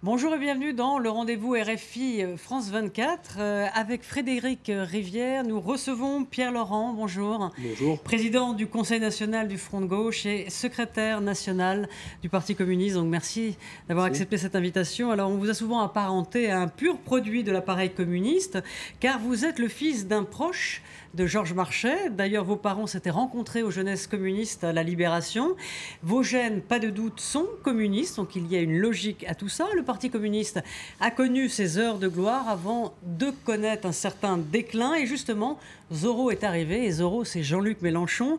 Bonjour et bienvenue dans le rendez-vous RFI France 24. Avec Frédéric Rivière, nous recevons Pierre Laurent, bonjour. Bonjour. Président du Conseil national du Front de gauche et secrétaire national du Parti communiste. Donc merci d'avoir Merci. accepté cette invitation. Alors on vous a souvent apparenté à un pur produit de l'appareil communiste, car vous êtes le fils d'un proche de Georges Marchais. D'ailleurs, vos parents s'étaient rencontrés aux jeunesses communistes à la Libération. Vos gènes, pas de doute, sont communistes, donc il y a une logique à tout ça. Le Parti communiste a connu ses heures de gloire avant de connaître un certain déclin. Et justement, Zorro est arrivé. Et Zorro, c'est Jean-Luc Mélenchon.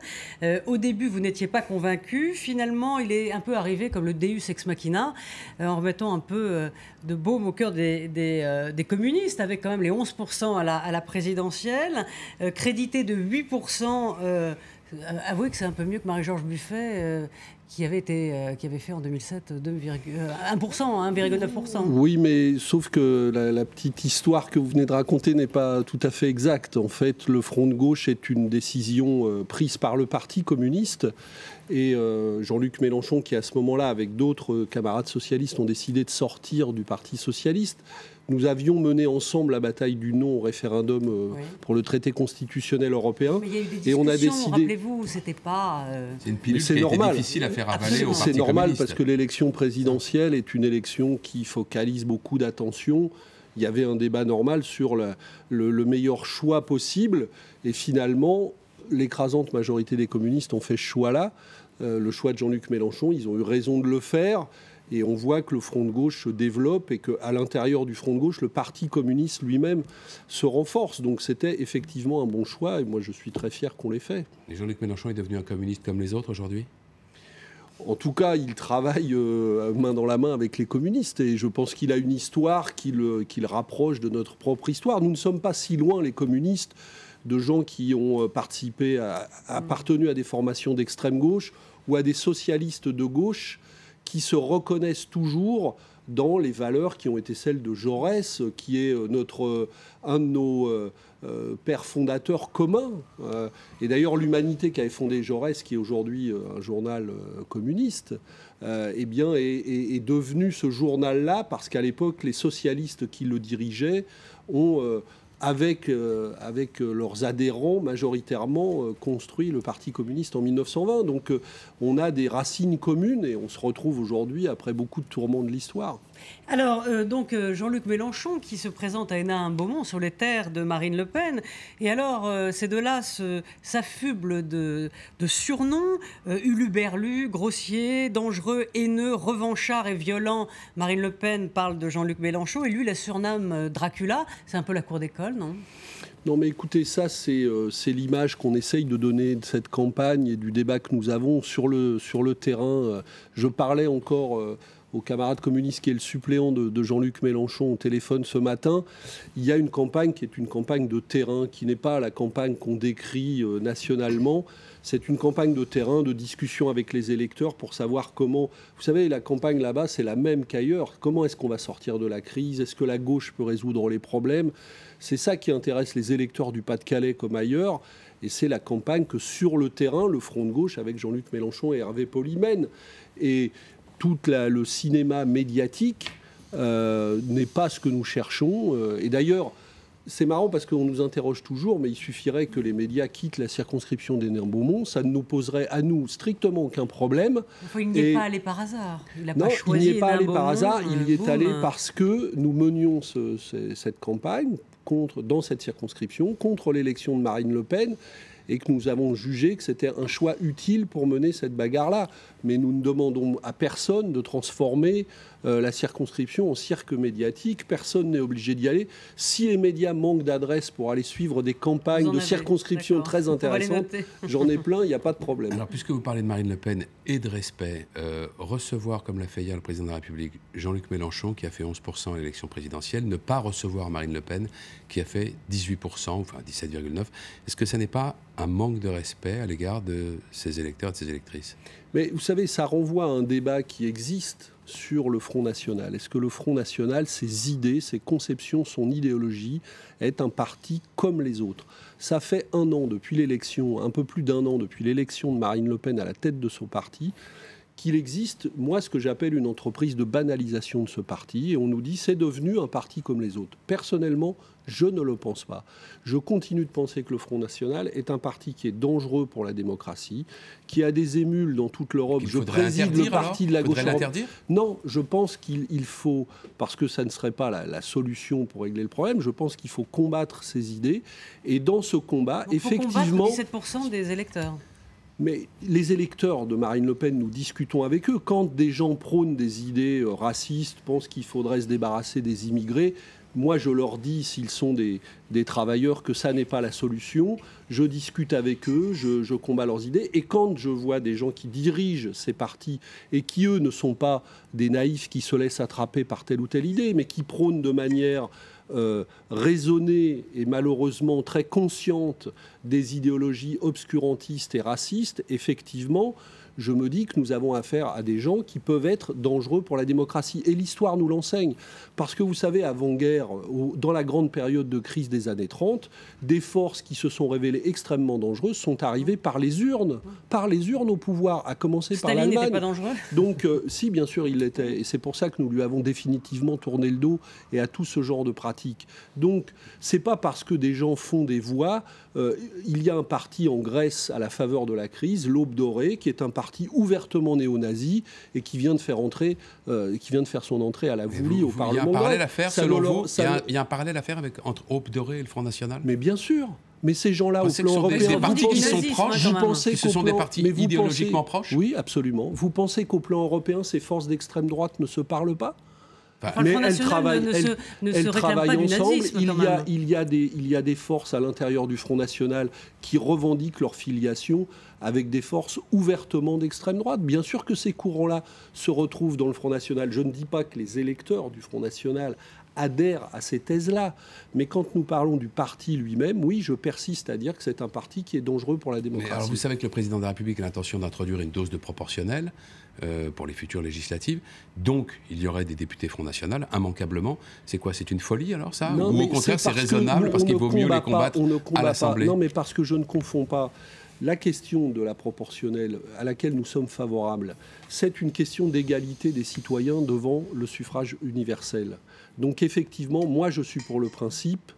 Au début, vous n'étiez pas convaincu. Finalement, il est un peu arrivé comme le Deus ex machina, en remettant un peu de baume au cœur des communistes, avec quand même les 11% à la présidentielle, crédité de 8%. Avouez que c'est un peu mieux que Marie-Georges Buffet, qui avait fait en 2007 1%, 1,9%. Oui, mais sauf que la petite histoire que vous venez de raconter n'est pas tout à fait exacte. En fait, le Front de gauche est une décision prise par le Parti communiste. Et Jean-Luc Mélenchon, qui à ce moment-là, avec d'autres camarades socialistes, ont décidé de sortir du Parti socialiste. Nous avions mené ensemble la bataille du non au référendum pour le traité constitutionnel européen. Mais il y a eu des discussions, et on a décidé. Rappelez-vous, c'était pas. C'est une pilule qui a été difficile à faire avaler au Parti C'est normal communiste. parce que l'élection présidentielle est une élection qui focalise beaucoup d'attention. Il y avait un débat normal sur le meilleur choix possible. Et finalement, l'écrasante majorité des communistes ont fait ce choix-là. Le choix de Jean-Luc Mélenchon, ils ont eu raison de le faire. Et on voit que le Front de gauche se développe et qu'à l'intérieur du Front de gauche, le Parti communiste lui-même se renforce. Donc c'était effectivement un bon choix et moi je suis très fier qu'on l'ait fait. Et Jean-Luc Mélenchon est devenu un communiste comme les autres aujourd'hui ? En tout cas, il travaille main dans la main avec les communistes et je pense qu'il a une histoire qui le rapproche de notre propre histoire. Nous ne sommes pas si loin, les communistes, de gens qui ont participé, appartenu à des formations d'extrême gauche ou à des socialistes de gauche qui se reconnaissent toujours dans les valeurs qui ont été celles de Jaurès, qui est un de nos pères fondateurs communs. Et d'ailleurs, l'Humanité qui avait fondé Jaurès, qui est aujourd'hui un journal communiste, eh bien, est devenu ce journal-là parce qu'à l'époque, les socialistes qui le dirigeaient ont avec leurs adhérents majoritairement construit le Parti communiste en 1920. Donc on a des racines communes et on se retrouve aujourd'hui après beaucoup de tourments de l'histoire. Alors, Jean-Luc Mélenchon qui se présente à Hénin-Beaumont sur les terres de Marine Le Pen. Et alors, ces deux-là s'affublent de surnoms. Huluberlu, grossier, dangereux, haineux, revanchard et violent. Marine Le Pen parle de Jean-Luc Mélenchon et lui la surnomme Dracula. C'est un peu la cour d'école, non ? Non mais écoutez, ça c'est l'image qu'on essaye de donner de cette campagne et du débat que nous avons sur le terrain. Je parlais encore au camarade communiste qui est le suppléant de Jean-Luc Mélenchon au téléphone ce matin. Il y a une campagne qui est une campagne de terrain, qui n'est pas la campagne qu'on décrit nationalement. C'est une campagne de terrain, de discussion avec les électeurs pour savoir comment... Vous savez, la campagne là-bas, c'est la même qu'ailleurs. Comment est-ce qu'on va sortir de la crise ? Est-ce que la gauche peut résoudre les problèmes ? C'est ça qui intéresse les électeurs du Pas-de-Calais comme ailleurs. Et c'est la campagne que sur le terrain, le Front de gauche, avec Jean-Luc Mélenchon et Hervé Poly, mène. Et tout le cinéma médiatique n'est pas ce que nous cherchons. Et d'ailleurs, c'est marrant parce qu'on nous interroge toujours, mais il suffirait que les médias quittent la circonscription d'Hénin-Beaumont, ça ne nous poserait à nous strictement aucun problème. Enfin, il n'y est pas allé par hasard. Il n'a non, pas choisi. Il n'y est pas allé par hasard, il y est boum. allé parce que nous menions cette campagne dans cette circonscription contre l'élection de Marine Le Pen et que nous avons jugé que c'était un choix utile pour mener cette bagarre-là. Mais nous ne demandons à personne de transformer la circonscription en cirque médiatique. Personne n'est obligé d'y aller. Si les médias manquent d'adresse pour aller suivre des campagnes de circonscription très intéressantes, j'en ai plein, il n'y a pas de problème. Alors, puisque vous parlez de Marine Le Pen et de respect, recevoir, comme l'a fait hier le président de la République, Jean-Luc Mélenchon, qui a fait 11% à l'élection présidentielle, ne pas recevoir Marine Le Pen, qui a fait 18%, enfin 17,9%, est-ce que ça n'est pas un manque de respect à l'égard de ses électeurs et de ses électrices ? Mais vous savez, ça renvoie à un débat qui existe sur le Front National. Est-ce que le Front National, ses idées, ses conceptions, son idéologie, est un parti comme les autres ? Ça fait un peu plus d'1 an depuis l'élection de Marine Le Pen à la tête de son parti, qu'il existe, moi, ce que j'appelle une entreprise de banalisation de ce parti. Et on nous dit c'est devenu un parti comme les autres. Personnellement, je ne le pense pas. Je continue de penser que le Front National est un parti qui est dangereux pour la démocratie, qui a des émules dans toute l'Europe. Je préside le parti de la gauche européenne. Non, je pense qu'il faut, parce que ça ne serait pas la solution pour régler le problème, je pense qu'il faut combattre ces idées. Et dans ce combat, donc, effectivement... Il faut combattre 17% des électeurs. Mais les électeurs de Marine Le Pen, nous discutons avec eux. Quand des gens prônent des idées racistes, pensent qu'il faudrait se débarrasser des immigrés, moi, je leur dis, s'ils sont des travailleurs, que ça n'est pas la solution. Je discute avec eux, je combats leurs idées. Et quand je vois des gens qui dirigent ces partis et qui, eux, ne sont pas des naïfs qui se laissent attraper par telle ou telle idée, mais qui prônent de manière raisonnée et malheureusement très consciente des idéologies obscurantistes et racistes, effectivement, je me dis que nous avons affaire à des gens qui peuvent être dangereux pour la démocratie. Et l'histoire nous l'enseigne. Parce que vous savez, avant-guerre, dans la grande période de crise des années 30, des forces qui se sont révélées extrêmement dangereuses sont arrivées par les urnes au pouvoir, à commencer par l'Allemagne. Staline n'était pas dangereux ? Donc, si, bien sûr, il l'était. Et c'est pour ça que nous lui avons définitivement tourné le dos et à tout ce genre de pratiques. Donc, c'est pas parce que des gens font des voix... il y a un parti en Grèce à la faveur de la crise, l'Aube dorée, qui est un parti ouvertement néo-nazi et qui vient de faire son entrée à la Voulie au Parlement. Il y a un parallèle à faire, selon vous, il y a un parallèle à faire entre Aube dorée et le Front National ? Mais bien sûr. Mais ces gens-là, au plan européen, des partis qui sont proches, vous pensez que ce sont des partis idéologiquement proches ? Oui, absolument. Vous pensez qu'au plan européen, ces forces d'extrême droite ne se parlent pas ? Mais elles travaillent ensemble. Il y a des forces à l'intérieur du Front National qui revendiquent leur filiation avec des forces ouvertement d'extrême droite. Bien sûr que ces courants-là se retrouvent dans le Front National. Je ne dis pas que les électeurs du Front National adhèrent à ces thèses-là. Mais quand nous parlons du parti lui-même, oui, je persiste à dire que c'est un parti qui est dangereux pour la démocratie. Mais alors vous savez que le président de la République a l'intention d'introduire une dose de proportionnelle pour les futures législatives. Donc, il y aurait des députés Front National, immanquablement. C'est quoi ? C'est une folie, alors, ça ? Non, ou au contraire, c'est raisonnable parce qu'il vaut mieux les combattre à l'Assemblée ? Non, mais parce que je ne confonds pas. La question de la proportionnelle à laquelle nous sommes favorables, c'est une question d'égalité des citoyens devant le suffrage universel. Donc effectivement, moi je suis pour le principe,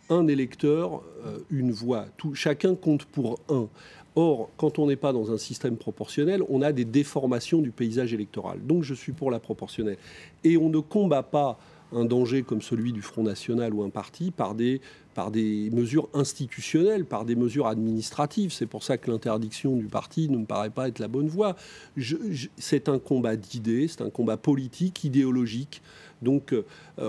un électeur, une voix. Chacun compte pour un. Or, quand on n'est pas dans un système proportionnel, on a des déformations du paysage électoral. Donc je suis pour la proportionnelle. Et on ne combat pas un danger comme celui du Front National ou un parti par des mesures institutionnelles, par des mesures administratives. C'est pour ça que l'interdiction du parti ne me paraît pas être la bonne voie. C'est un combat d'idées, c'est un combat politique, idéologique. Donc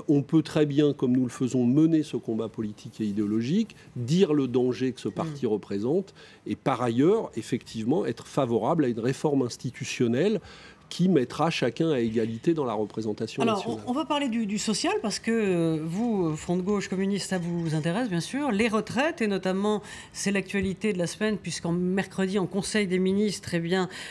on peut très bien, comme nous le faisons, mener ce combat politique et idéologique, dire le danger que ce parti représente, et par ailleurs, effectivement, être favorable à une réforme institutionnelle qui mettra chacun à égalité dans la représentation nationale. Alors, on va parler du social, parce que vous, Front de gauche communiste, ça vous intéresse, bien sûr. Les retraites, et notamment, c'est l'actualité de la semaine, puisqu'en mercredi, en Conseil des ministres,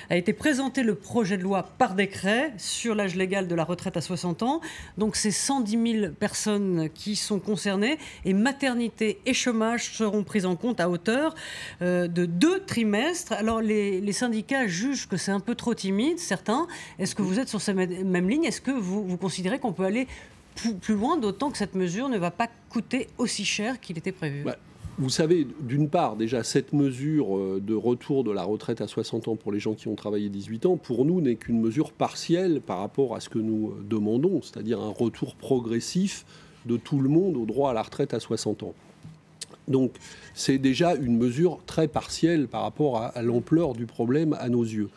a été présenté le projet de loi par décret sur l'âge légal de la retraite à 60 ans. Donc, c'est 110 000 personnes qui sont concernées, et maternité et chômage seront prises en compte à hauteur de 2 trimestres. Alors, les syndicats jugent que c'est un peu trop timide, certains. Est-ce que vous êtes sur cette même ligne ? Est-ce que vous considérez qu'on peut aller plus loin, d'autant que cette mesure ne va pas coûter aussi cher qu'il était prévu ? Vous savez, d'une part, déjà, cette mesure de retour de la retraite à 60 ans pour les gens qui ont travaillé 18 ans, pour nous, n'est qu'une mesure partielle par rapport à ce que nous demandons, c'est-à-dire un retour progressif de tout le monde au droit à la retraite à 60 ans. Donc, c'est déjà une mesure très partielle par rapport à l'ampleur du problème à nos yeux.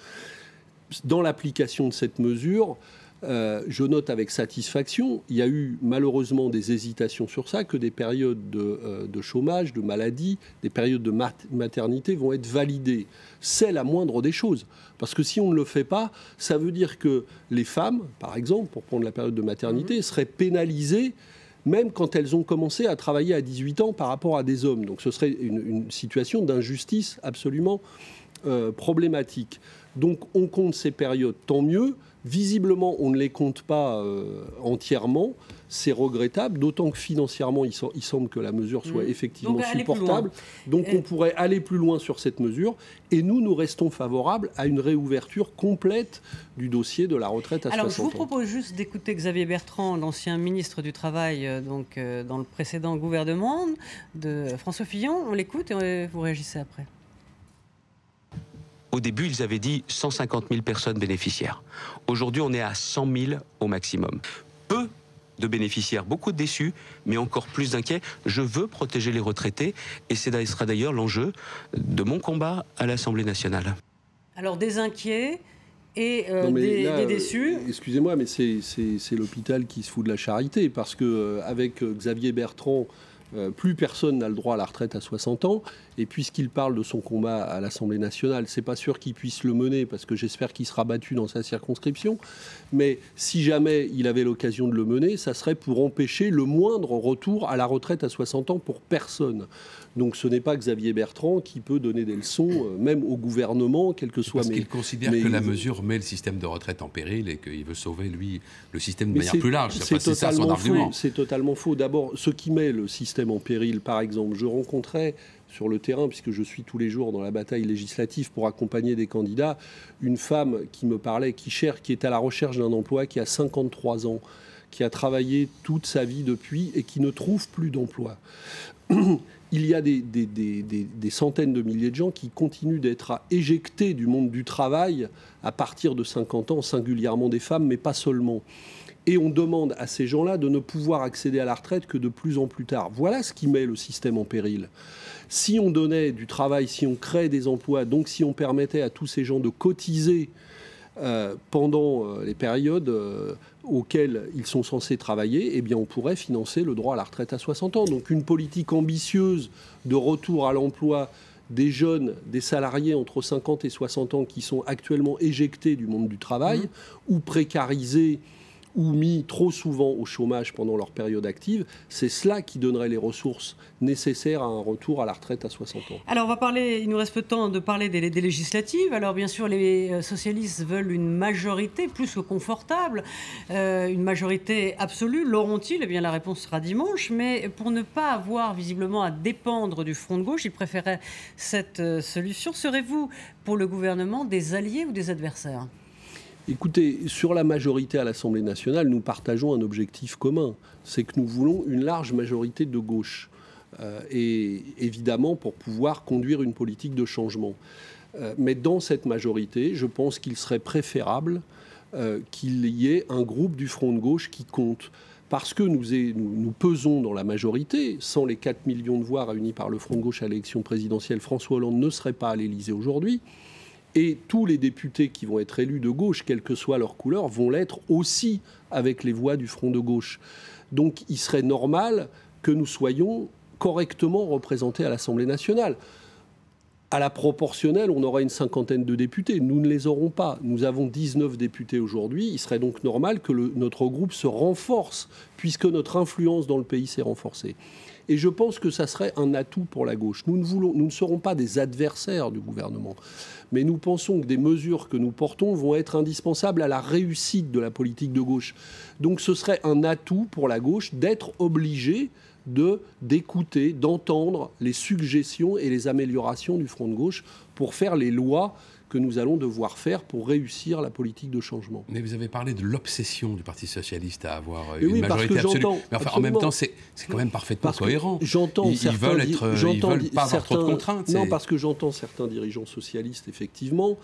Dans l'application de cette mesure, je note avec satisfaction, il y a eu malheureusement des hésitations sur ça, que des périodes de chômage, de maladie, des périodes de maternité vont être validées. C'est la moindre des choses. Parce que si on ne le fait pas, ça veut dire que les femmes, par exemple, pour prendre la période de maternité, seraient pénalisées même quand elles ont commencé à travailler à 18 ans par rapport à des hommes. Donc ce serait une situation d'injustice absolument problématique. Donc on compte ces périodes, tant mieux. Visiblement, on ne les compte pas entièrement. c'est regrettable, d'autant que financièrement, il semble que la mesure soit effectivement supportable. Donc on pourrait aller plus loin sur cette mesure. Et nous restons favorables à une réouverture complète du dossier de la retraite à 60 ans. Alors je vous propose juste d'écouter Xavier Bertrand, l'ancien ministre du Travail, dans le précédent gouvernement de François Fillon. On l'écoute et vous réagissez après. Au début, ils avaient dit 150 000 personnes bénéficiaires. Aujourd'hui, on est à 100 000 au maximum. Peu de bénéficiaires, beaucoup de déçus, mais encore plus d'inquiets. Je veux protéger les retraités et ce sera d'ailleurs l'enjeu de mon combat à l'Assemblée nationale. Alors des inquiets et des déçus. Excusez-moi, mais c'est l'hôpital qui se fout de la charité, parce qu'avec Xavier Bertrand, plus personne n'a le droit à la retraite à 60 ans. Et puisqu'il parle de son combat à l'Assemblée nationale, c'est pas sûr qu'il puisse le mener, parce que j'espère qu'il sera battu dans sa circonscription. Mais si jamais il avait l'occasion de le mener, ça serait pour empêcher le moindre retour à la retraite à 60 ans pour personne. Donc ce n'est pas Xavier Bertrand qui peut donner des leçons, même au gouvernement, quel que soit... Parce qu'il considère que la mesure met le système de retraite en péril et qu'il veut sauver, lui, le système de manière plus large. C'est ça son argument. C'est totalement faux. D'abord, ce qui met le système en péril, par exemple, je rencontrais sur le terrain, puisque je suis tous les jours dans la bataille législative pour accompagner des candidats, une femme qui me parlait, qui est à la recherche d'un emploi, qui a 53 ans, qui a travaillé toute sa vie depuis et qui ne trouve plus d'emploi. Il y a des centaines de milliers de gens qui continuent d'être éjectés du monde du travail à partir de 50 ans, singulièrement des femmes, mais pas seulement. Et on demande à ces gens-là de ne pouvoir accéder à la retraite que de plus en plus tard. Voilà ce qui met le système en péril. Si on donnait du travail, si on crée des emplois, donc si on permettait à tous ces gens de cotiser pendant les périodes auxquelles ils sont censés travailler, eh bien on pourrait financer le droit à la retraite à 60 ans. Donc une politique ambitieuse de retour à l'emploi des jeunes, des salariés entre 50 et 60 ans qui sont actuellement éjectés du monde du travail ou précarisés ou mis trop souvent au chômage pendant leur période active, c'est cela qui donnerait les ressources nécessaires à un retour à la retraite à 60 ans. Alors on va parler, il nous reste peu de temps de parler des législatives. Alors bien sûr les socialistes veulent une majorité plus que confortable, une majorité absolue. L'auront-ils ? Eh bien la réponse sera dimanche, mais pour ne pas avoir visiblement à dépendre du front de gauche, ils préféraient cette solution. Serez-vous pour le gouvernement des alliés ou des adversaires ? Écoutez, sur la majorité à l'Assemblée nationale, nous partageons un objectif commun. C'est que nous voulons une large majorité de gauche. Et évidemment, pour pouvoir conduire une politique de changement. Mais dans cette majorité, je pense qu'il serait préférable qu'il y ait un groupe du front de gauche qui compte. Parce que nous pesons dans la majorité. Sans les 4 millions de voix réunis par le front de gauche à l'élection présidentielle, François Hollande ne serait pas à l'Élysée aujourd'hui. Et tous les députés qui vont être élus de gauche, quelle que soit leur couleur, vont l'être aussi avec les voix du front de gauche. Donc il serait normal que nous soyons correctement représentés à l'Assemblée nationale. À la proportionnelle, on aura une cinquantaine de députés. Nous ne les aurons pas. Nous avons 19 députés aujourd'hui. Il serait donc normal que notre groupe se renforce, puisque notre influence dans le pays s'est renforcée. Et je pense que ça serait un atout pour la gauche. Nous ne serons pas des adversaires du gouvernement. Mais nous pensons que des mesures que nous portons vont être indispensables à la réussite de la politique de gauche. Donc ce serait un atout pour la gauche d'être obligé d'écouter, d'entendre les suggestions et les améliorations du front de gauche pour faire les lois que nous allons devoir faire pour réussir la politique de changement. Mais vous avez parlé de l'obsession du Parti socialiste à avoir une majorité absolue. Mais enfin, en même temps, c'est quand même parfaitement cohérent. Ils veulent pas avoir trop de contraintes. Non, parce que j'entends certains dirigeants socialistes, effectivement,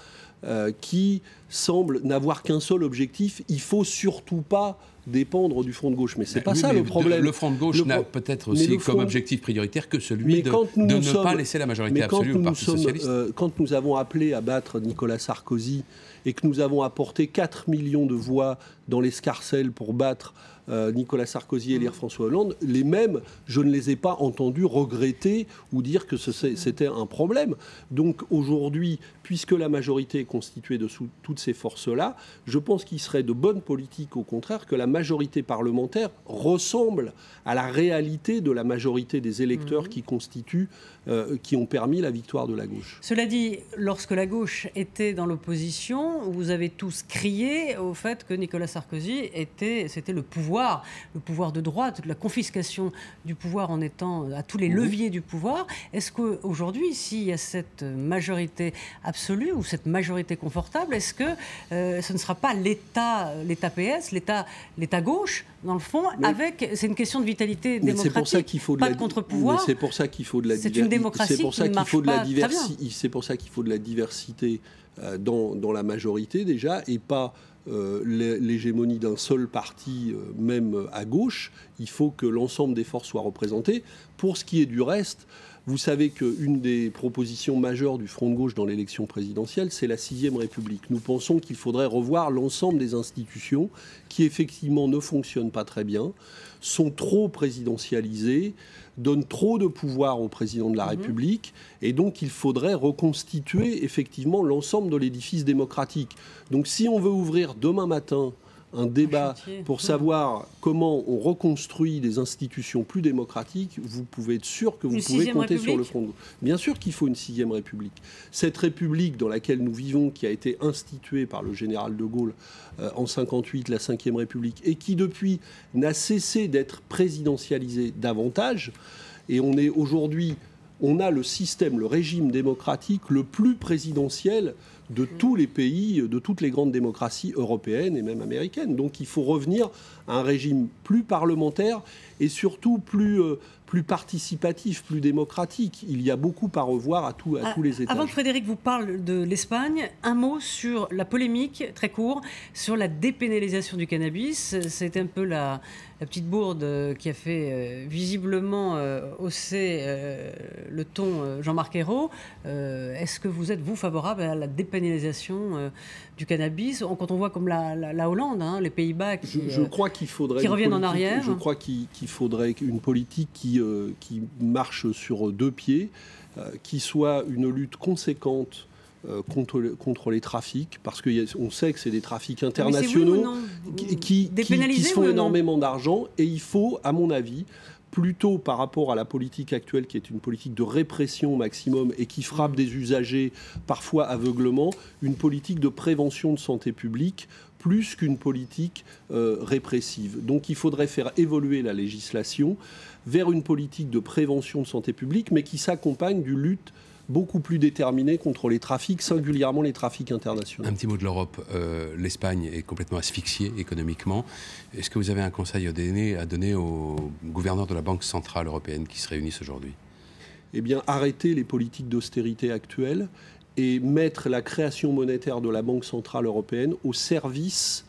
qui semblent n'avoir qu'un seul objectif. Il ne faut surtout pas dépendre du front de gauche. Mais c'est pas ça le problème. Le front de gauche n'a peut-être aussi comme objectif prioritaire que celui de ne pas laisser la majorité absolue au Parti socialiste. Quand nous avons appelé à battre Nicolas Sarkozy et que nous avons apporté 4 millions de voix dans l'escarcelle pour battre Nicolas Sarkozy et élire François Hollande, les mêmes, je ne les ai pas entendus regretter ou dire que c'était un problème. Donc aujourd'hui, puisque la majorité est constituée de toutes ces forces-là, je pense qu'il serait de bonne politique, au contraire, que la majorité parlementaire ressemble à la réalité de la majorité des électeurs qui ont permis la victoire de la gauche. Cela dit, lorsque la gauche était dans l'opposition, vous avez tous crié au fait que Nicolas Sarkozy c'était le pouvoir pouvoir de droite, de la confiscation du pouvoir en étant à tous les leviers du pouvoir. Est-ce qu'aujourd'hui, s'il y a cette majorité absolue ou cette majorité confortable, est-ce que ce ne sera pas l'État PS, l'État gauche, dans le fond, c'est une question de vitalité démocratique, c'est pour ça qu'il faut pas de contre-pouvoir. C'est pour ça qu'il faut de la diversité. C'est une démocratie qui ne marche pas très bien. C'est pour ça qu'il faut de la diversité dans la majorité déjà, et pas l'hégémonie d'un seul parti, même à gauche. Il faut que l'ensemble des forces soient représentées. Pour ce qui est du reste, vous savez qu'une des propositions majeures du Front de gauche dans l'élection présidentielle, c'est la 6e République. Nous pensons qu'il faudrait revoir l'ensemble des institutions qui, effectivement, ne fonctionnent pas très bien, sont trop présidentialisées, donnent trop de pouvoir au président de la République, et donc il faudrait reconstituer, effectivement, l'ensemble de l'édifice démocratique. Donc si on veut ouvrir demain matin un débat pour savoir comment on reconstruit des institutions plus démocratiques, vous pouvez être sûr que vous pouvez compter sur le Front de gauche. Bien sûr qu'il faut une 6e République. Cette République dans laquelle nous vivons, qui a été instituée par le général de Gaulle en 1958, la 5e République, et qui depuis n'a cessé d'être présidentialisée davantage, et on est aujourd'hui, on a le système, le régime démocratique le plus présidentiel de tous les pays, de toutes les grandes démocraties européennes et même américaines. Donc il faut revenir à un régime plus parlementaire et surtout plus participatif, plus démocratique. Il y a beaucoup à revoir à tous les étages. Avant que Frédéric vous parle de l'Espagne, un mot sur la polémique, très court, sur la dépénalisation du cannabis. C'était un peu la petite bourde qui a fait visiblement hausser le ton Jean-Marc Ayrault. Est-ce que vous êtes, vous, favorable à la dépénalisation du cannabis, quand on voit comme la Hollande, les Pays-Bas qui reviennent en arrière? Je crois qu'il faudrait une politique qui marche sur deux pieds, qui soit une lutte conséquente contre les trafics, parce qu'on sait que c'est des trafics internationaux qui se font énormément d'argent, et il faut, à mon avis, plutôt par rapport à la politique actuelle, qui est une politique de répression au maximum et qui frappe des usagers parfois aveuglement, une politique de prévention de santé publique plus qu'une politique répressive. Donc il faudrait faire évoluer la législation vers une politique de prévention de santé publique, mais qui s'accompagne d'une lutte beaucoup plus déterminée contre les trafics, singulièrement les trafics internationaux. Un petit mot de l'Europe. L'Espagne est complètement asphyxiée économiquement. Est-ce que vous avez un conseil à donner aux gouverneurs de la Banque centrale européenne qui se réunissent aujourd'hui? Eh bien, arrêter les politiques d'austérité actuelles et mettre la création monétaire de la Banque centrale européenne au service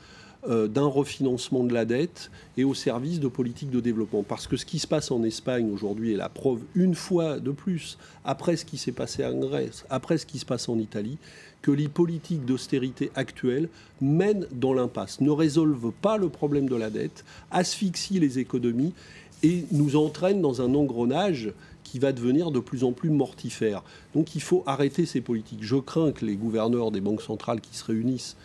d'un refinancement de la dette et au service de politiques de développement. Parce que ce qui se passe en Espagne aujourd'hui est la preuve, une fois de plus, après ce qui s'est passé en Grèce, après ce qui se passe en Italie, que les politiques d'austérité actuelles mènent dans l'impasse, ne résolvent pas le problème de la dette, asphyxient les économies et nous entraînent dans un engrenage qui va devenir de plus en plus mortifère. Donc il faut arrêter ces politiques. Je crains que les gouverneurs des banques centrales qui se réunissent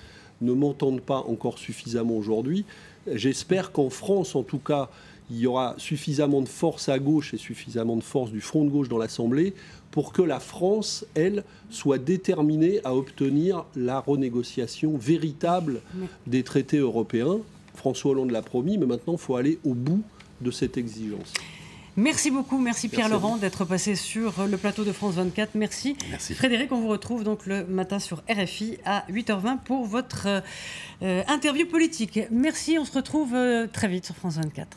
ne m'entendent pas encore suffisamment aujourd'hui. J'espère qu'en France, en tout cas, il y aura suffisamment de force à gauche et suffisamment de force du Front de gauche dans l'Assemblée pour que la France, elle, soit déterminée à obtenir la renégociation véritable des traités européens. François Hollande l'a promis, mais maintenant, il faut aller au bout de cette exigence. Merci beaucoup, merci Pierre-Laurent d'être passé sur le plateau de France 24. Merci. Frédéric, on vous retrouve donc le matin sur RFI à 8h20 pour votre interview politique. Merci, on se retrouve très vite sur France 24.